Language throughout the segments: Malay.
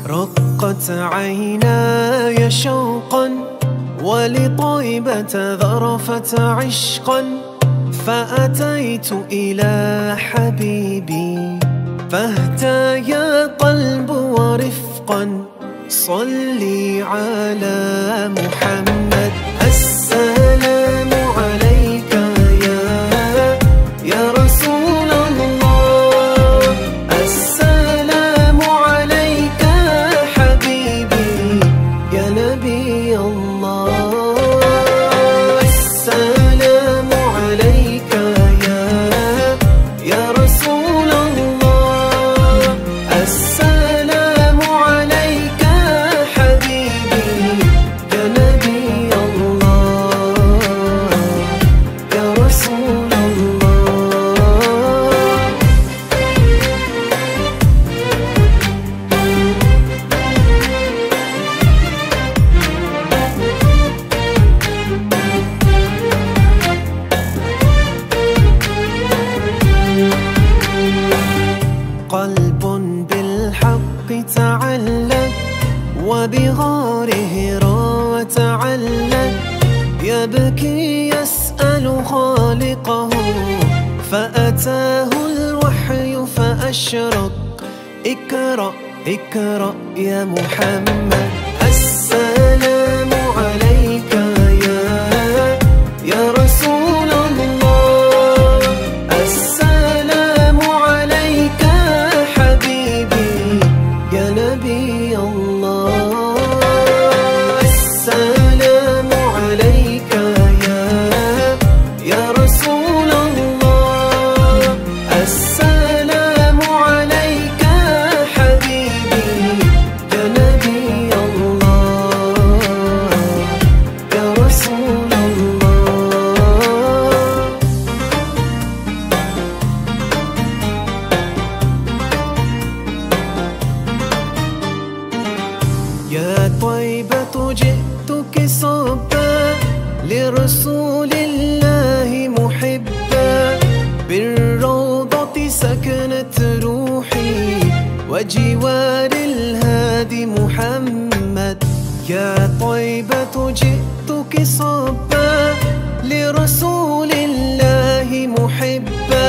رقت عيناي شوقا ولطيبة ذرفت عشقا، فأتيت إلى حبيبي فاهتايا قلب ورفقا. صلي على محمد. السلام عليك يا رسول الله، السلام عليك حبيبي يا نبي الله، السلام عليك يا رسول الله، السلام عليك حبيبي يا نبي الله يا رسول الله. قلب بالحق تعلق وبغاره راى وتعلق، يبكي يسأل خالقه فأتاه الوحي فأشرق. اقرأ اقرأ يا محمد. السلام عليك يا رسول الله، السلام عليك حبيبي يا نبي الله، السلام عليك يا رسول الله، السلام عليك حبيبي يا نبي الله يا رسول الله. يا طيبة جئتك صبا لرسول الله محبا، بالروضة سكنت روحي وجوار الهادي محمد. يا طيبة جئتك صبا لرسول الله محبا،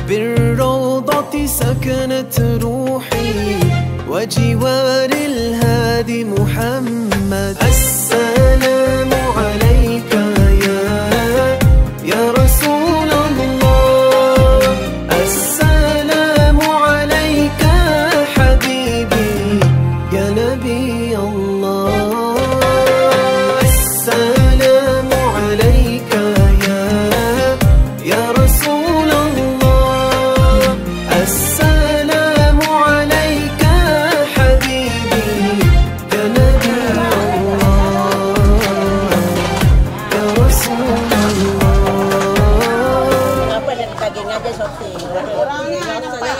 بالروضة سكنت روحي وجوار الهادي محمد. السلام عليك يا رسول الله، السلام عليك حبيبي يا نبي الله، السلام عليك يا رسول الله، السلام عليك حبيبي يا نبي الله يا رسول الله. Apa dari daging aja sofi. Orangnya ada orang.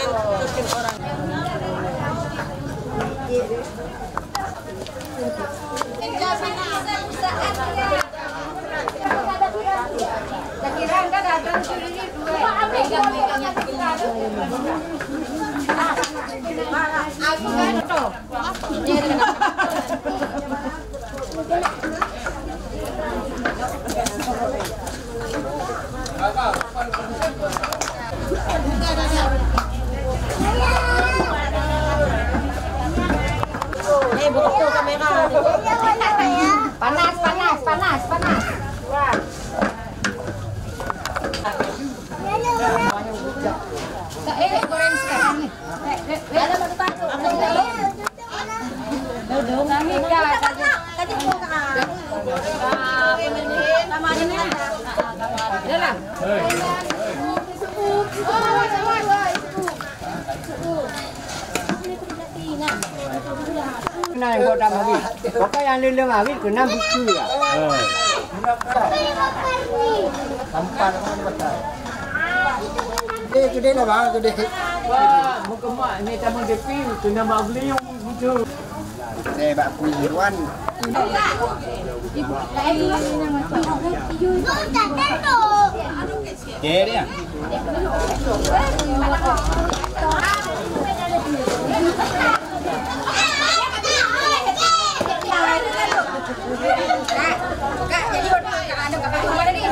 Buka kamera. Panas, panas, panas, panas. Wah. Goreng sekarang nih. Ada mau tahu. Udah kami tadi mau sama ini. Udah lah. Nah, yang kota Mawit. Bapak yang lele Mawit kena buku ya. Sampan betul. Gede lah bang, gede. Wah, muka mak ni tamu depi, kena mak beli yang buku. Saya bak kuiruan. Ibu, Kaya dia. Kak, jadi ada kabar mana nih?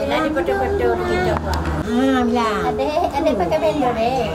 Nanti foto-foto kita buat. Ada pakai bendo deh.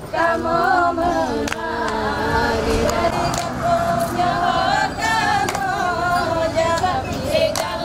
Kamu menari dari kampungnya kamu, jaga pilih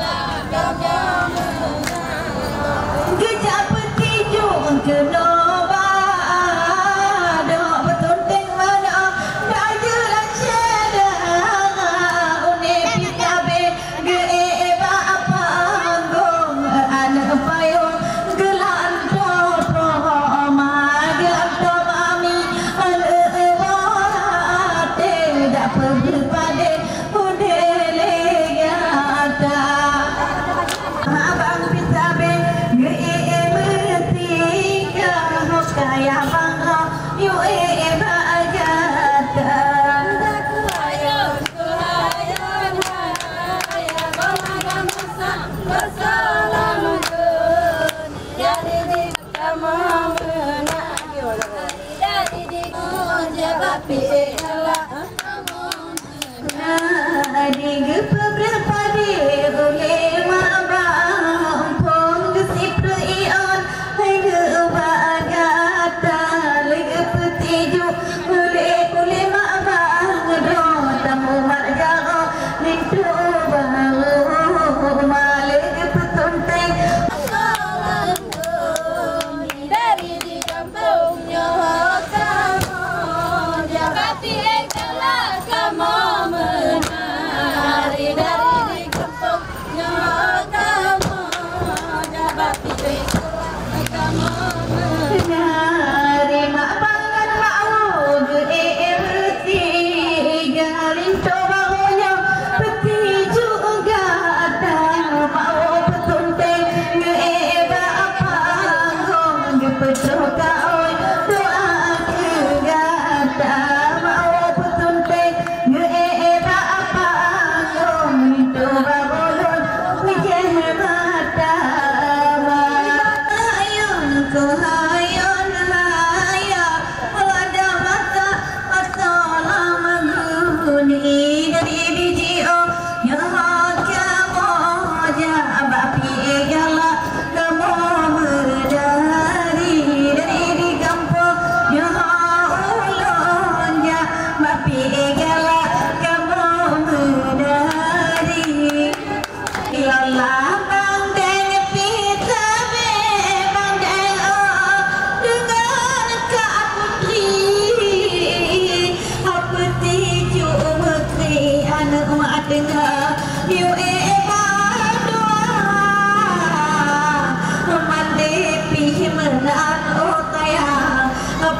pipi menan otaya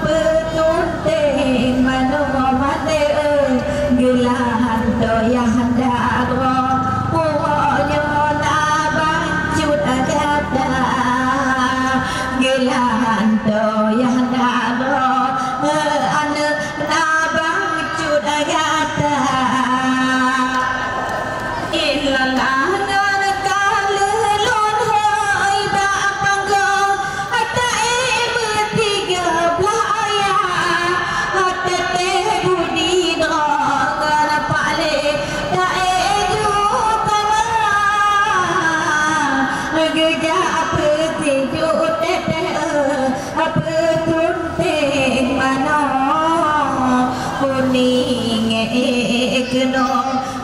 petunting mano mate gelan doyan daro wonyo na bancut agada gelan doyan daro ane na bancut agada illallah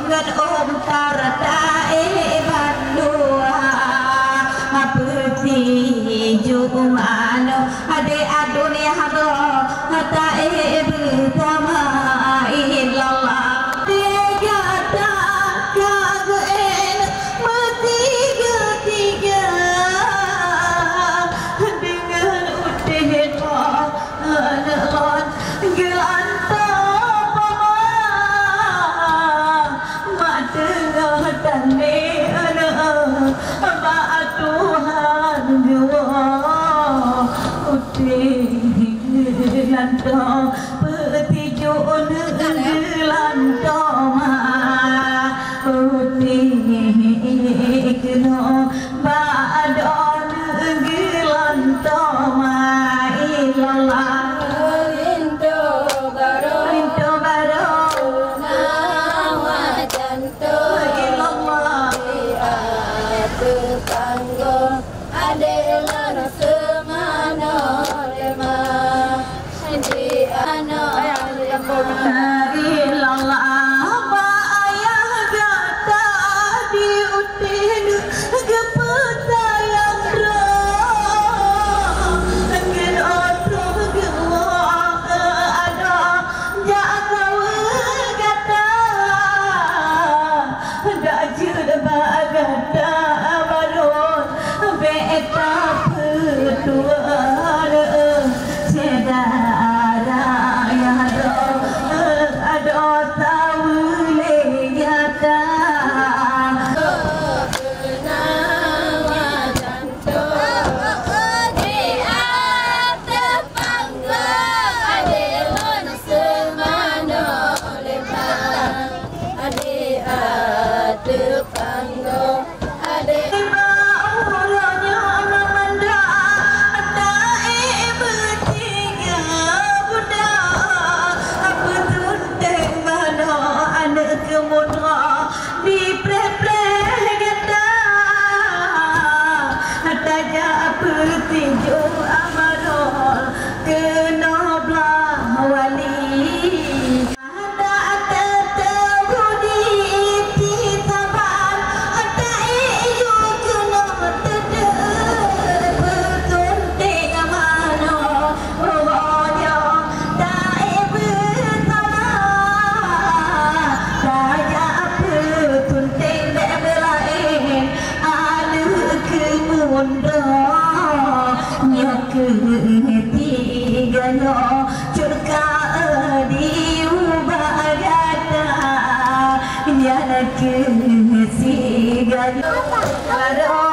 ngan om taratae bandua apeti jumano ade adunia hado hatae bersama illallah tiga kagaen mati tiga dengan utin anak gelanta tane ana ba Tuhan jua uti lanto peti jon lanto ma uti keno ba don lanto ma illallah into baro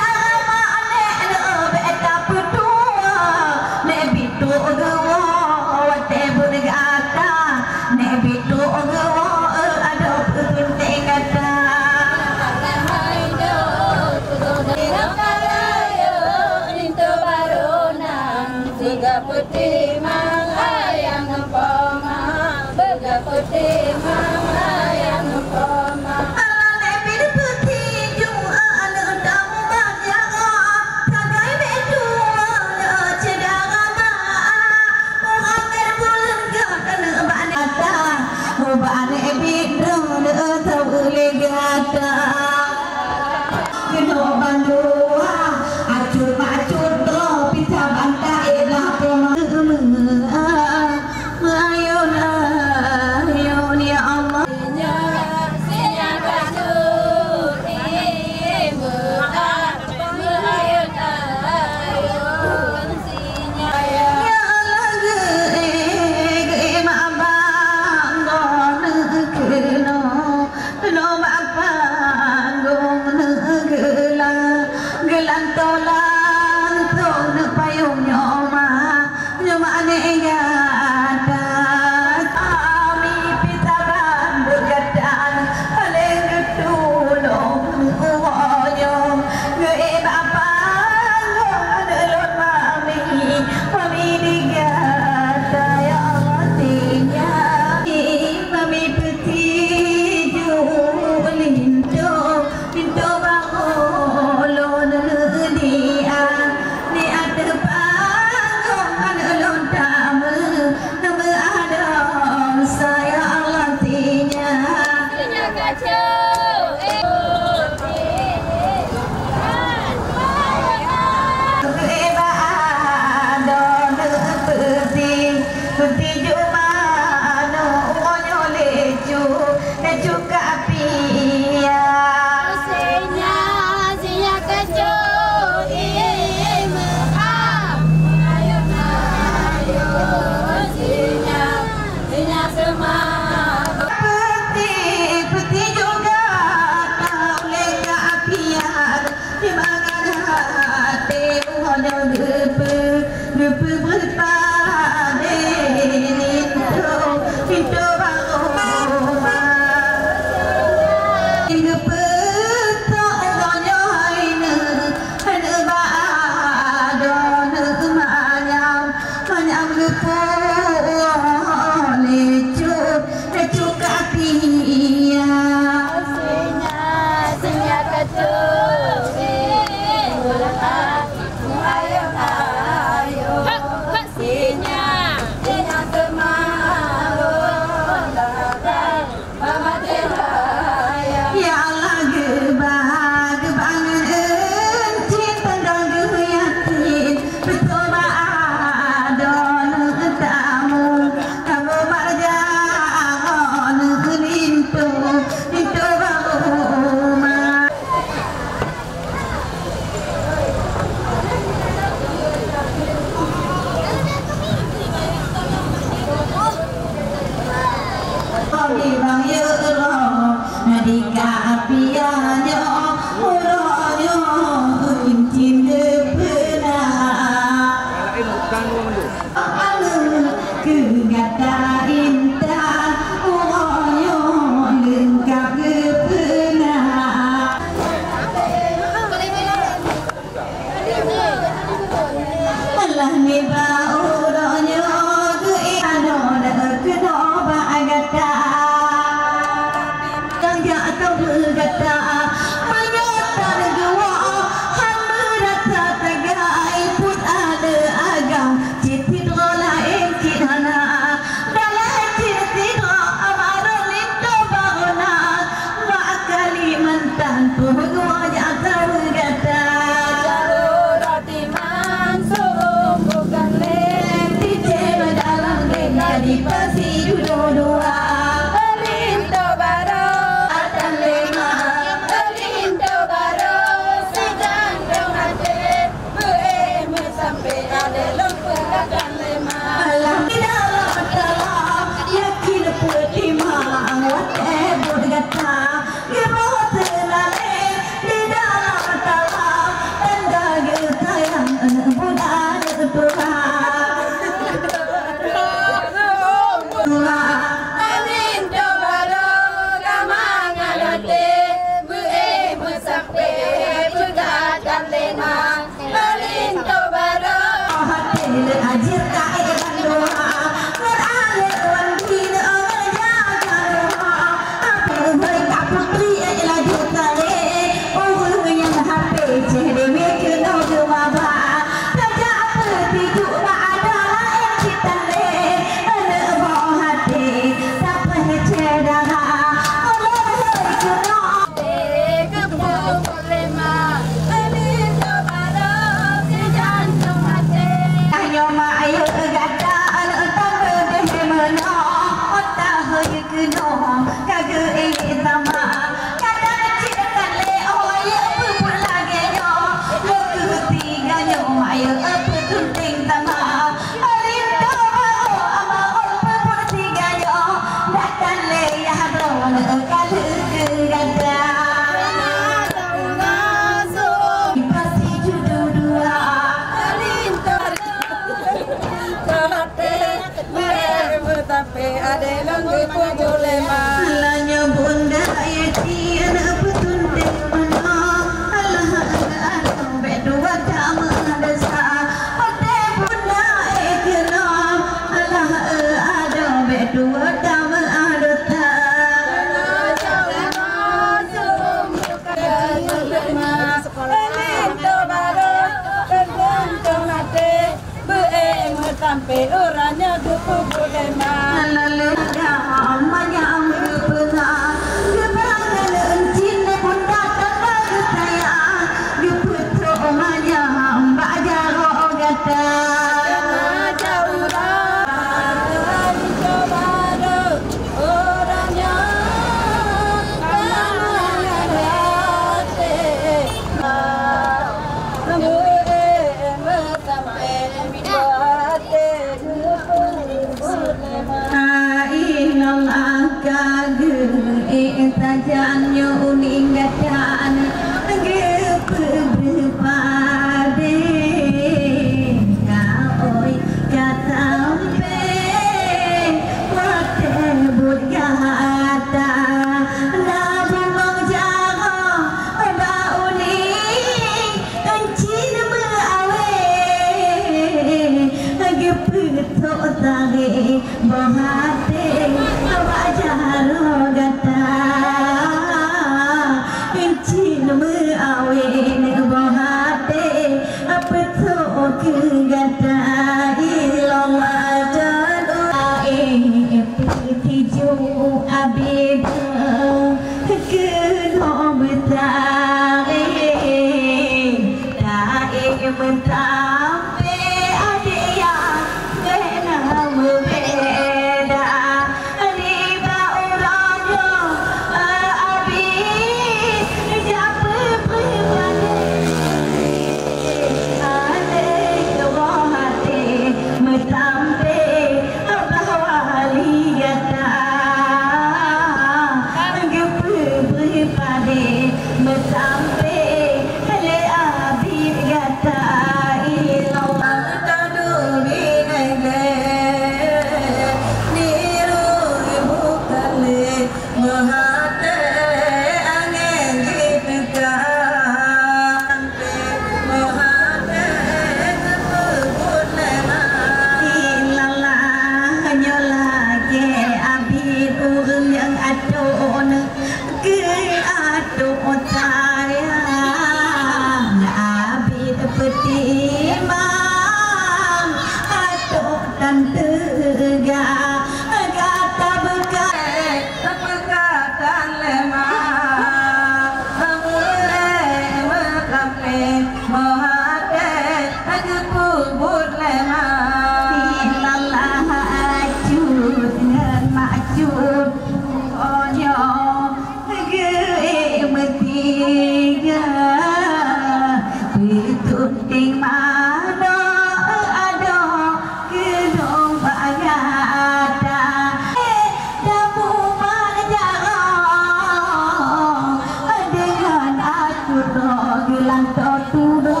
gelang totudo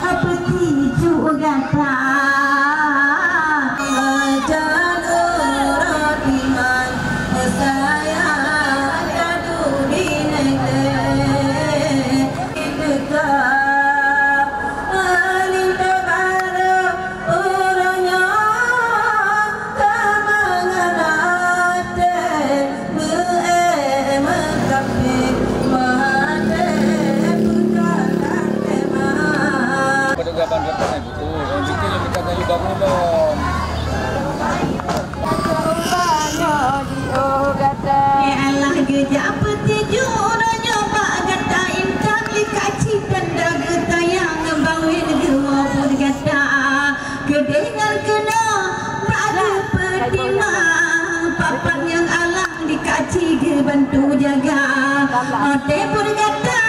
apa tiju gata dan orang iman saya jadu di negeri kita alinta bara orangnya kamanganate mengkapi Gaban rekan itu, yang bikin yang dikata juga belum. Allah gejap petuju orangnya pak gata intan likaci tanda geta yang bawin gemau pun gata kedengar kena pada pertimang papan yang Allah dikaci bantu jaga ote pun gata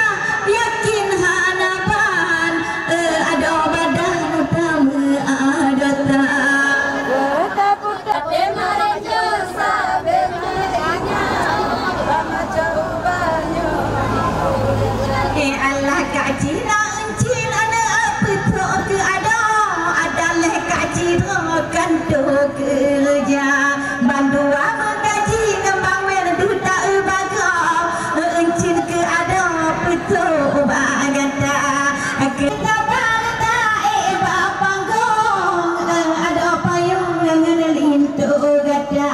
yakin hanapan ada badan utama ada tak putar marejo sabe Allah kaji na encin ana apa tu ke ada adalah kaji kan tu kerja bandua mengaji ngembang wer duta baga encin ke ada apa tu bagata kita bangta bapanggung ada payung ngelin tu gata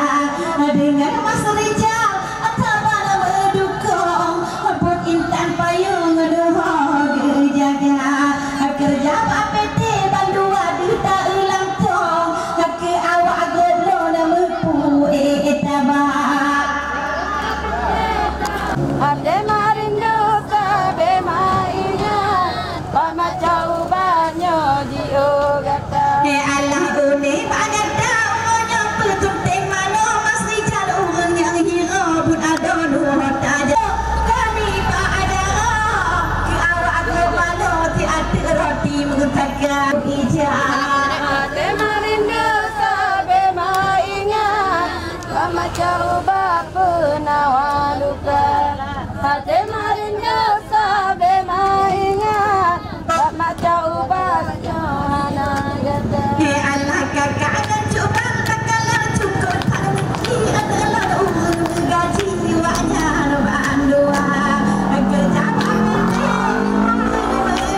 dengan Mas Rijal atabala mendukung buat intan payung doa jaga kerja APT bandua duta ulang tong ke awak godlo nampu etabak Ade marindo sabe mainya pamacau banyo diogata Allah une bagata onyo petunting mano Mas Rijal urang yang hira pun ada dua taja kami pak ada ke awak godlo ti ati roti mengutakan ijah Ade marindo sabe mainya pamacau bapenawaluka Ade marindo sabe mainya pamacau bajohana gata Allah kakak dan coba takalah cukup tanki adalah gaji jiwanya bandua kerja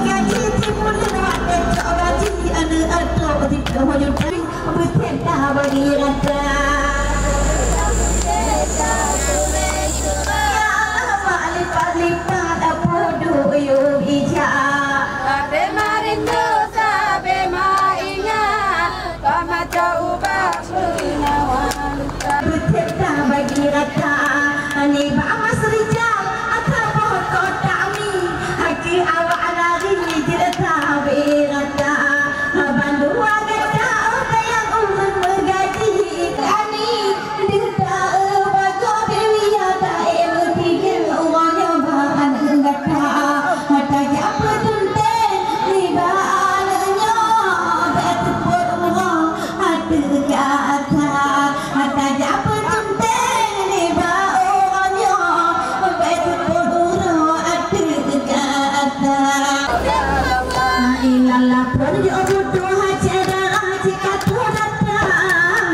gaji timur ada gaji ada atau di hujung kering bertenda bagi rata lipat apa doyo ijah Ade marindo sabe mainya pamacau bapenawaluka bertenda bagi rata ni Mas Rijal atau kota mi haki awak lari jerta berata bandua gata yang urang bergaji kami dita bago dewi ada tiga orangnya bahan gata mata japa tunten ribalnya betul orang ada gata mata japa tunten riba orangnya betul orang ada gata ilalah perjo doa cara jika Tuhan datang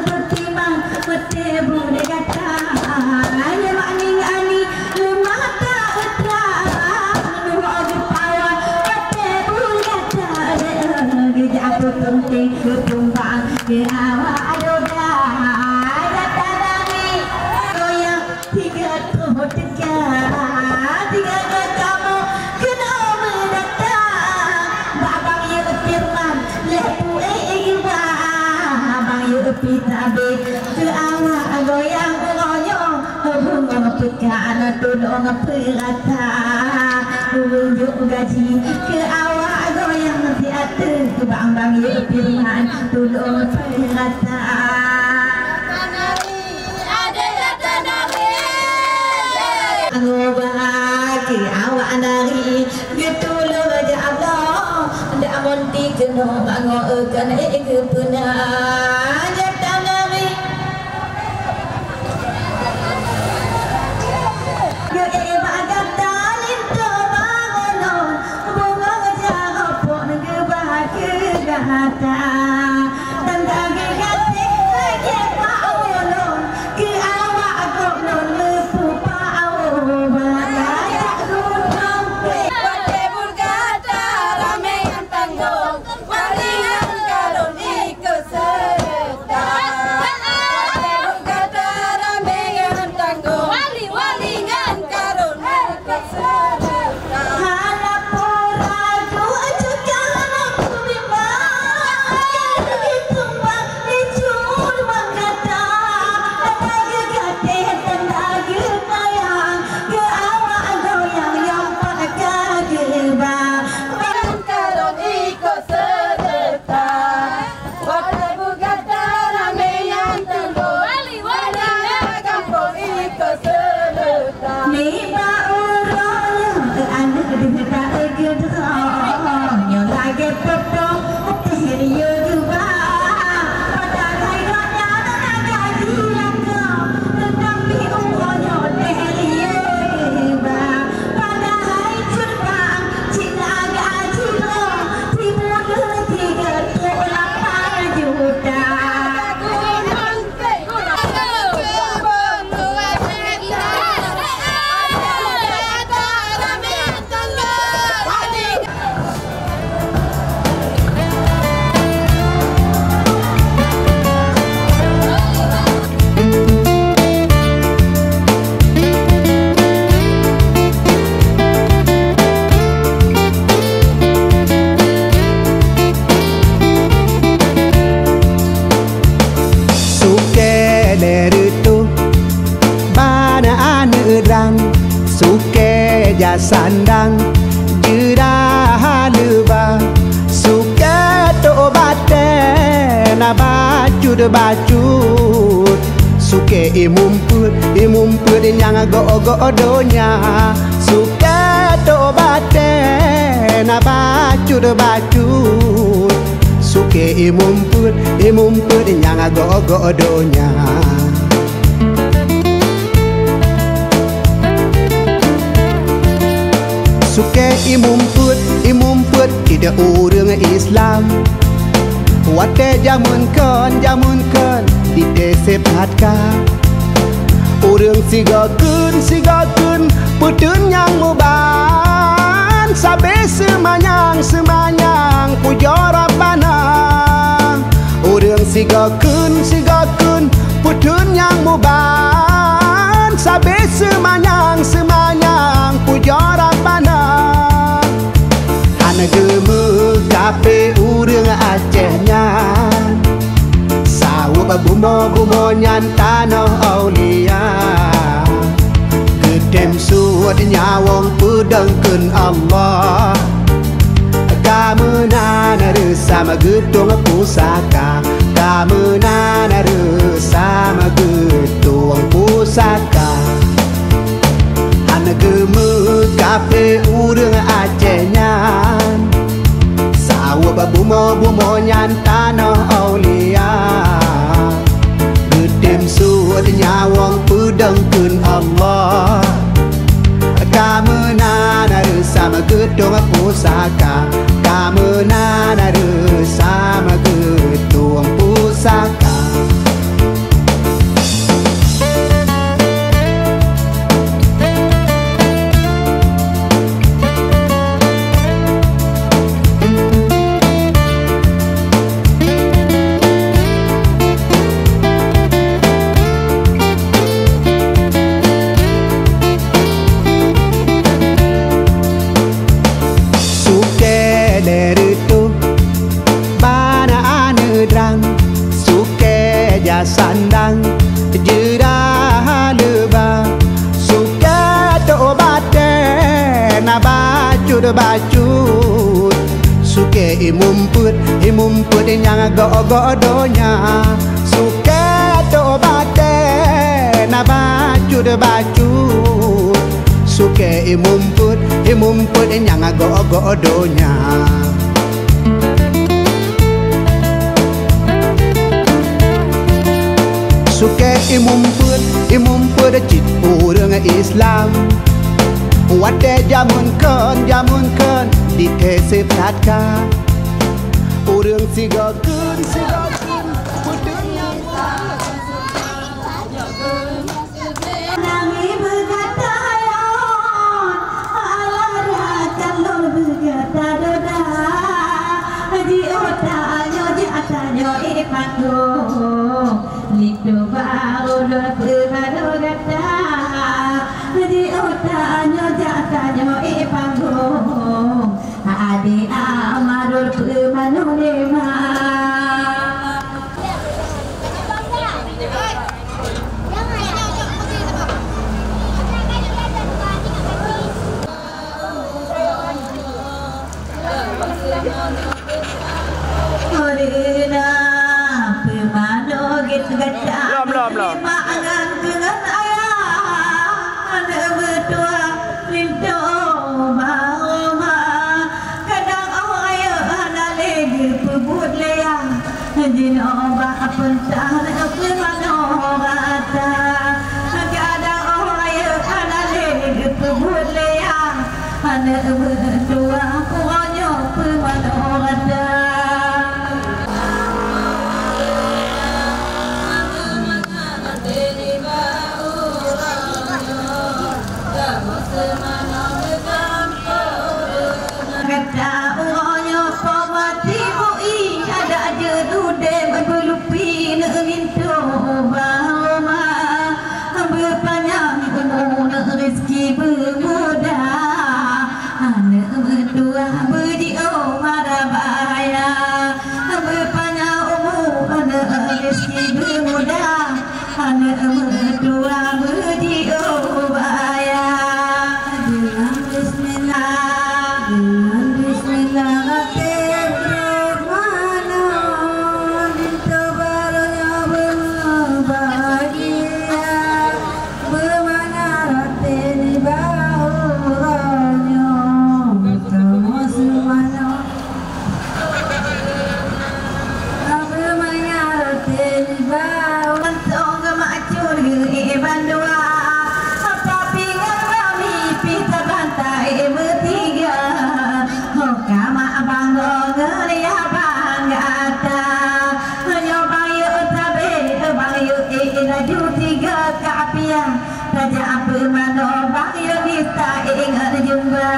bertimbang mete bude gata hanya maning ani mata terang nuhag pawa mete bude gata gejap penting ketumbang ke awak adoda gata dami goyang tiga tuh tiga kamu kena mendatang babang ya firman lepu iwa babang ya pitabe ke awak goyang goyang bunga pekan tolong perata unjuk gaji ke awak goyang tiada ke babang ya firman tolong perata Ade gata nari bagi awak nari getulu aja Allah ndak monti kena bango kan ke puna jata nari ge bagat dalin to bangun kata dan bagi kasih lagi paulun ke awak aku lepu paul belaka rumah Pada berkata ramai yang tanggung, walingan karun ikut serta. Pada berkata ramai yang tanggung, walingan karun ikut serta. harap poraku juga aku bimbang tumbang dicur kata bagi kasih dan bagi sayang ke awak goyang yang pada gebang Karun ikut serta. Pada berkata ramai yang tanggung, walingan kampung ikut serta. ni baurang anak kita gedang yang lagi potong teriyo juga pada gairahnya naga dilangga tetapi umurnya teriyo pada hari curbang cina gajilo timur tiga lapan juta Suke dari tu bana anerang suke jasandang jira leba suke to bate na bacut bacut suke imumput yang go donya suke to bate na bacut bacut suke imumput yang go donya suke imumput tidak urang Islam wate jamun kon di desep hatka urang sigakeun putun yang muban sabe semanyang pujara panang urang sigakeun putun yang muban sabe semanyang pujara panang ana geme kape urang Acehnya sawu bumo nyan tanah aulia gedem suat nyawong pedangkeun Allah kamenan resama gedung pusaka kamenan resama gedung pusaka ana geme kape urang Acehnya sawu bumo nyan tanah aulia gedem suat nyawong pedangkeun Allah kamenan resama gedung pusaka kamenan resama gedung pusaka sandang jira leba suka to bate na bacut suke imumput yang go donya suka to bate na bacut suke imumput yang go donya suke imumput cit urang Islam wate jamun kon di tesip tatka Urang sigakeun pedeng yang Nangi begatayon alara calon begatadoda di otanyo jatanyo ipango lido bauro pemadogata di otanyo jatanyo ipango ade amarul pemanulema. Belum. Maangan dengan ayah ada berdua linto bahoma kadang ayah ada lagi pebut leang jino bah pentah ke mana rata kadang ayah ada lagi pebut leang ada berdua kuonyo pemana rata. Kata uangnya pemati bui ada je dude berlupi nerintu bahoma berpanjang umur rezeki bermudah anak berdua berdio marabaya berpanjang umur rezeki bermudah anak berdua berdio baya dengan bismillah. Raja apa mana bang ya kita ingat jumpa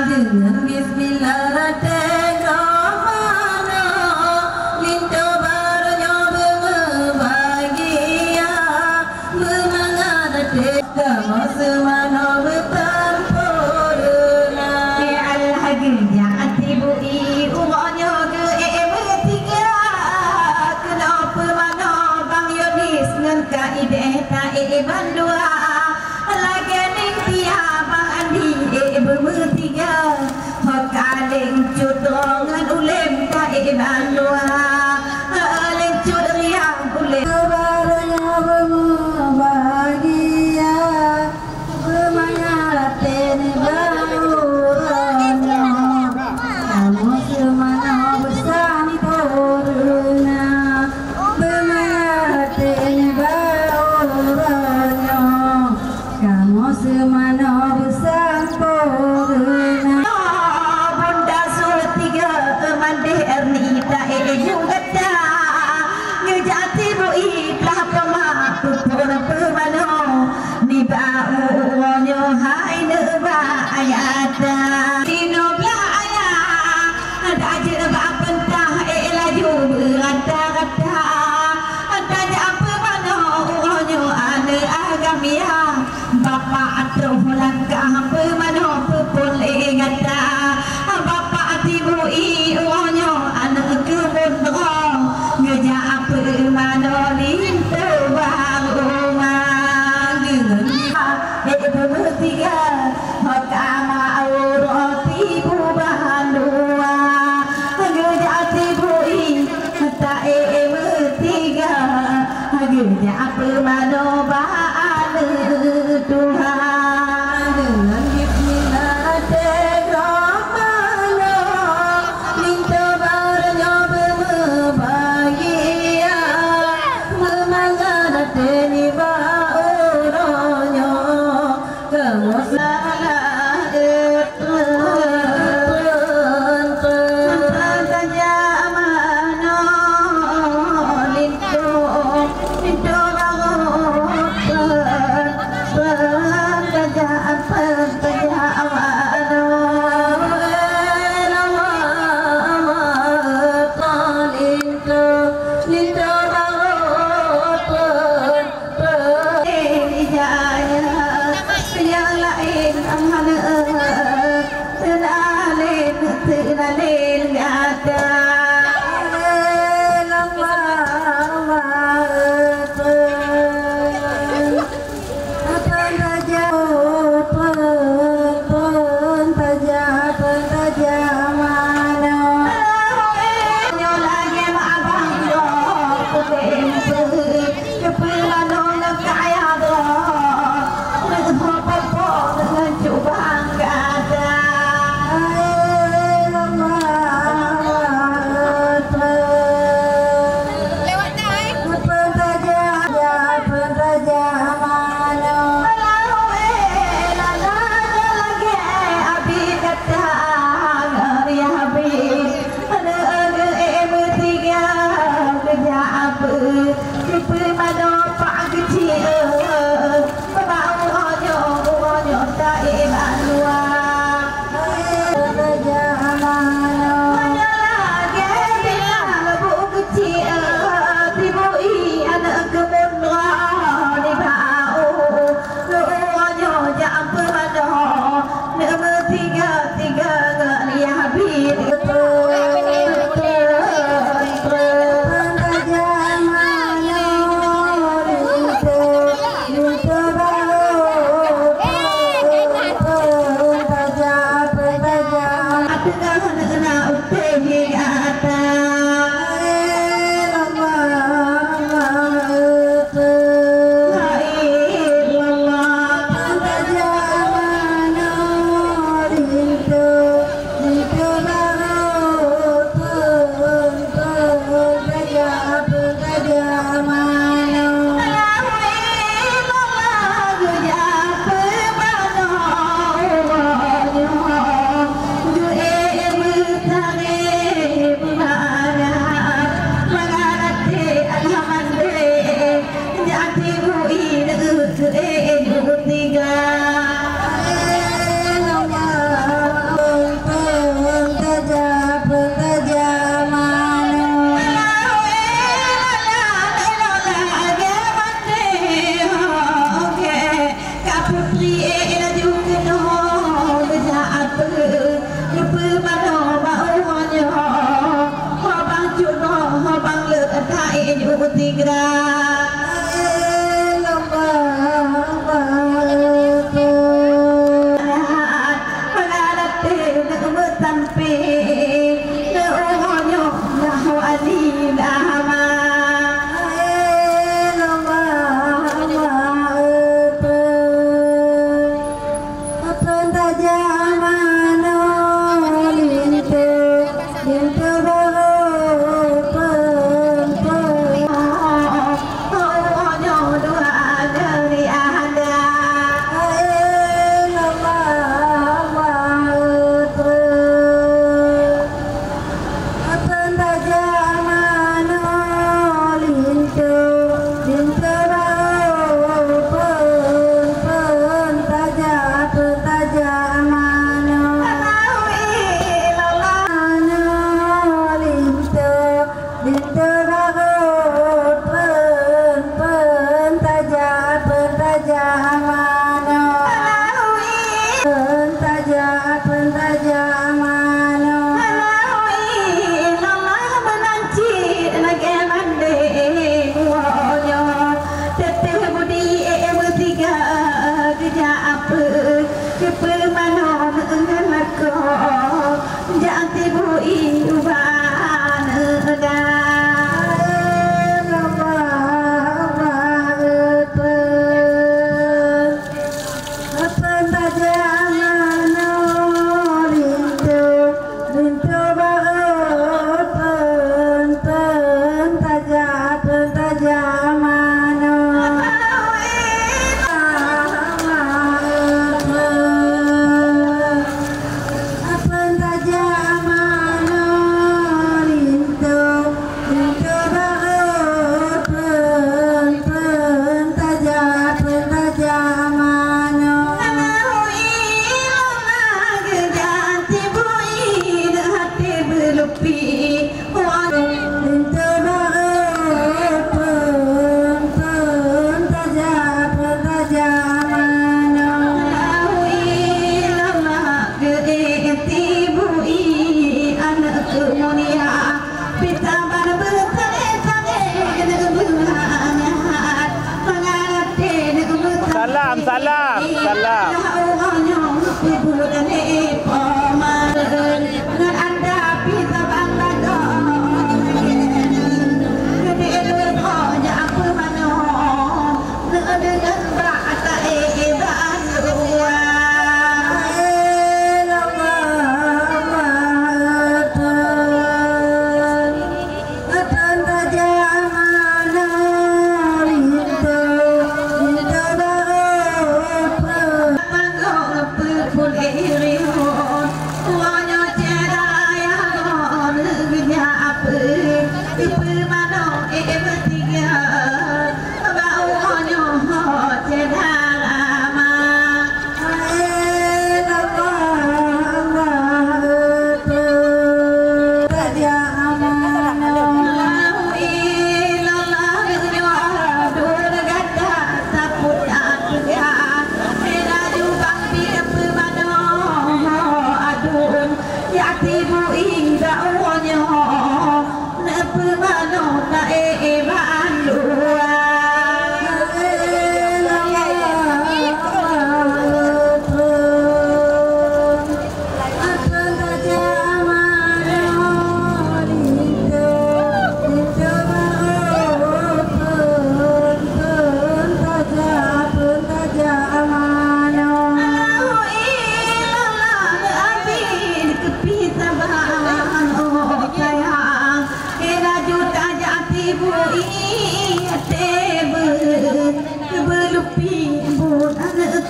dengan bismillah ratega mana linto barunya berbahagia bermangat ratega semana bertampurna ya Allah kerja atibui umurnya ke bertiga kenapa mana bang Yonis dengan kaidah tak bandua bertiga makaling cudongan ulem kaiban dua aling cudriang ulem baranya berbahagia bermangaten bauranya kamu semana bersampurna bermangaten bauranya kamu semana bersampurna bunda sultiga mandeh ernita juga dah ngejati bui telah pemaku pun pemano ni baunya hai neba ayata dino biaya ada je bapentah laju berata-rata tanya apa mana uangnya ada agamia Bapak atuh langkah pemano pepulih gata Bapak tibui uangnya anak kebun berong ngejak pemano lintu bahuma dengan bertiga maka maur Apa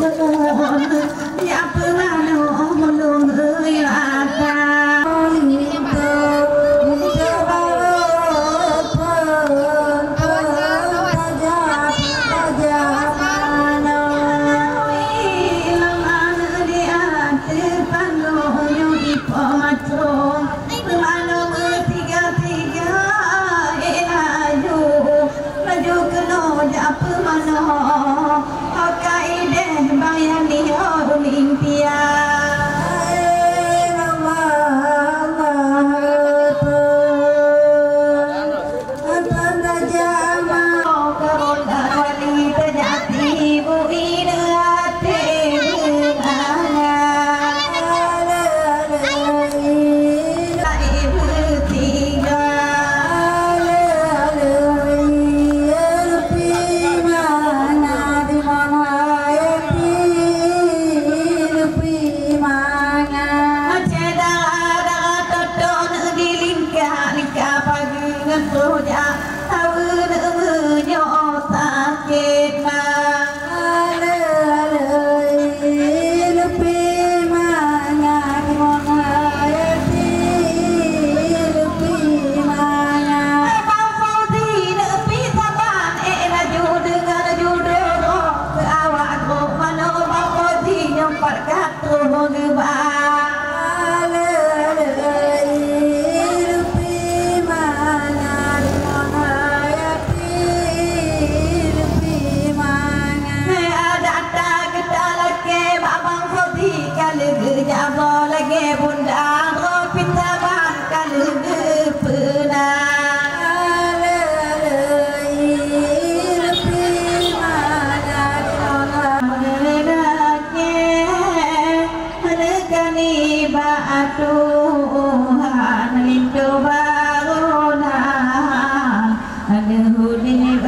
ya pemano mulung ya Alhamdulillah,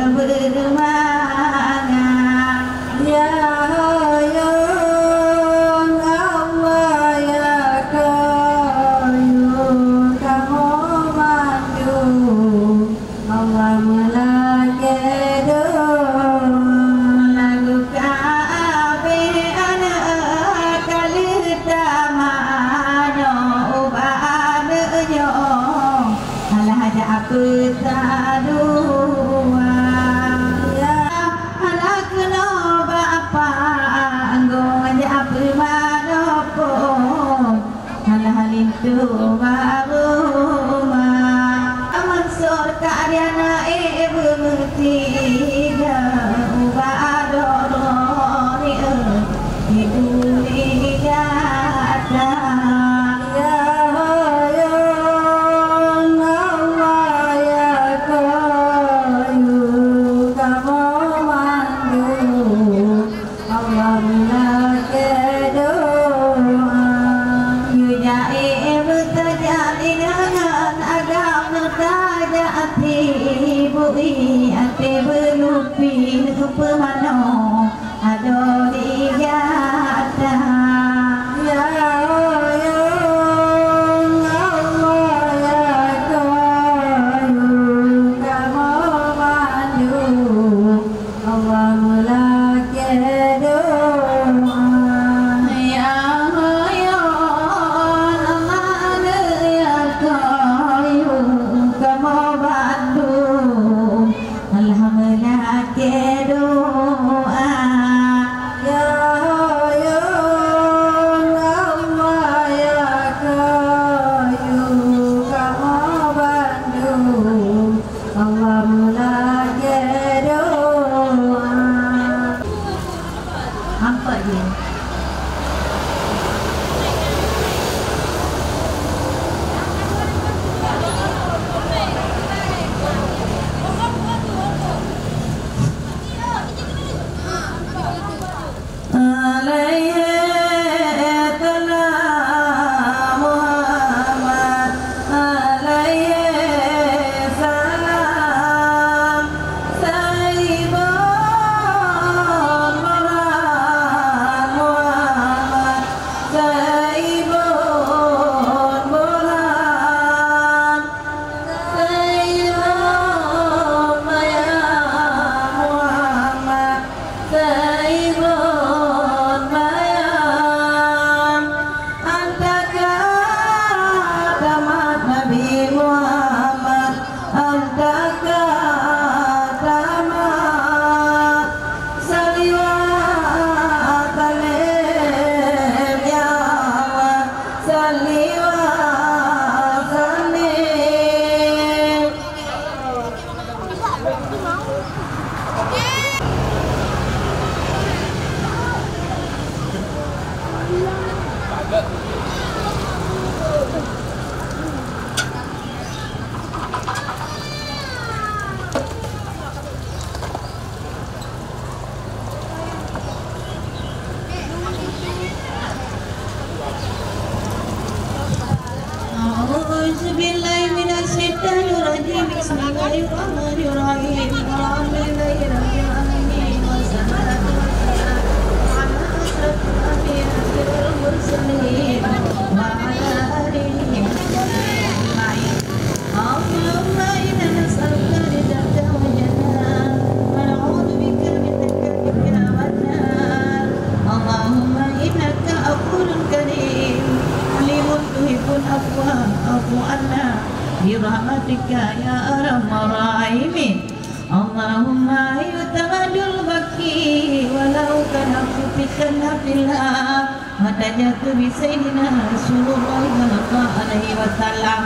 Birahmatika ya arhamar rahimin. Allahumma yutamadul baki walau kana fitina fillah matajatu bi sayyidina Rasulullah sallallahu alaihi wasallam.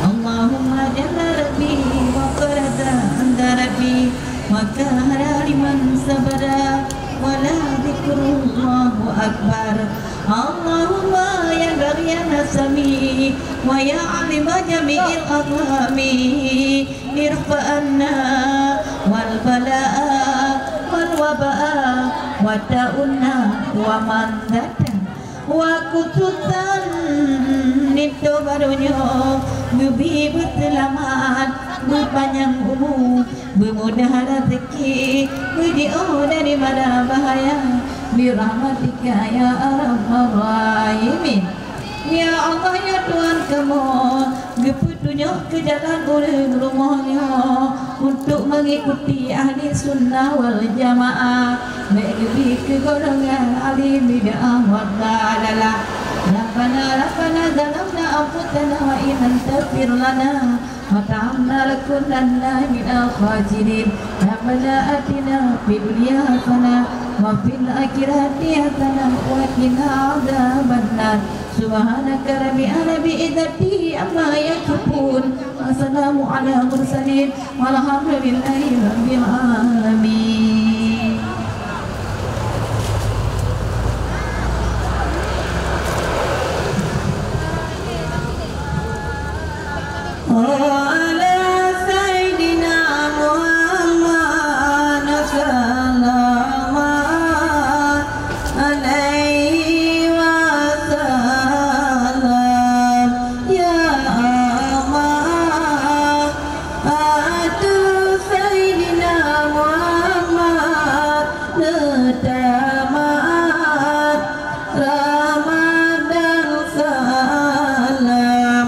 Allahumma jalla rabbi wa qarada anda rabbi wa kana liman sabara wala dzikrullahu akbar. Allahumma ya Baryana Sami wa ya alima jami'il adhami irfa'anna wal bala'a wal waba'a wa ta'unna wa mandata wa kututan itu barunya lebih berselamat berpanjang umur bermudah rezeki berjauh daripada bahaya birahmatika ya arhamar rahimin. Ya Allah ya Tuhan kamu petunjuk ke jalan oleh rumahnya untuk mengikuti ahli sunnah wal jamaah lebih ke golongan ahli bid'ah wal dalalah. Rabbana zalamna anfusana wa in lam taghfir lana wa tarhamna lakunanna minal khasirin. Rabbana atina fid dunya hasanah wa fil akhirati hasanah wa qina adzabannar. Subhanaka rabbil izzati amma yasifun. Wassalamu ala mursalin walhamdulillahi rabbil alamin. Ala sayyidina Muhammad sallallahu alaihi wasallam. Ya Allah atu sayyidina Muhammad tamat Ramadan salam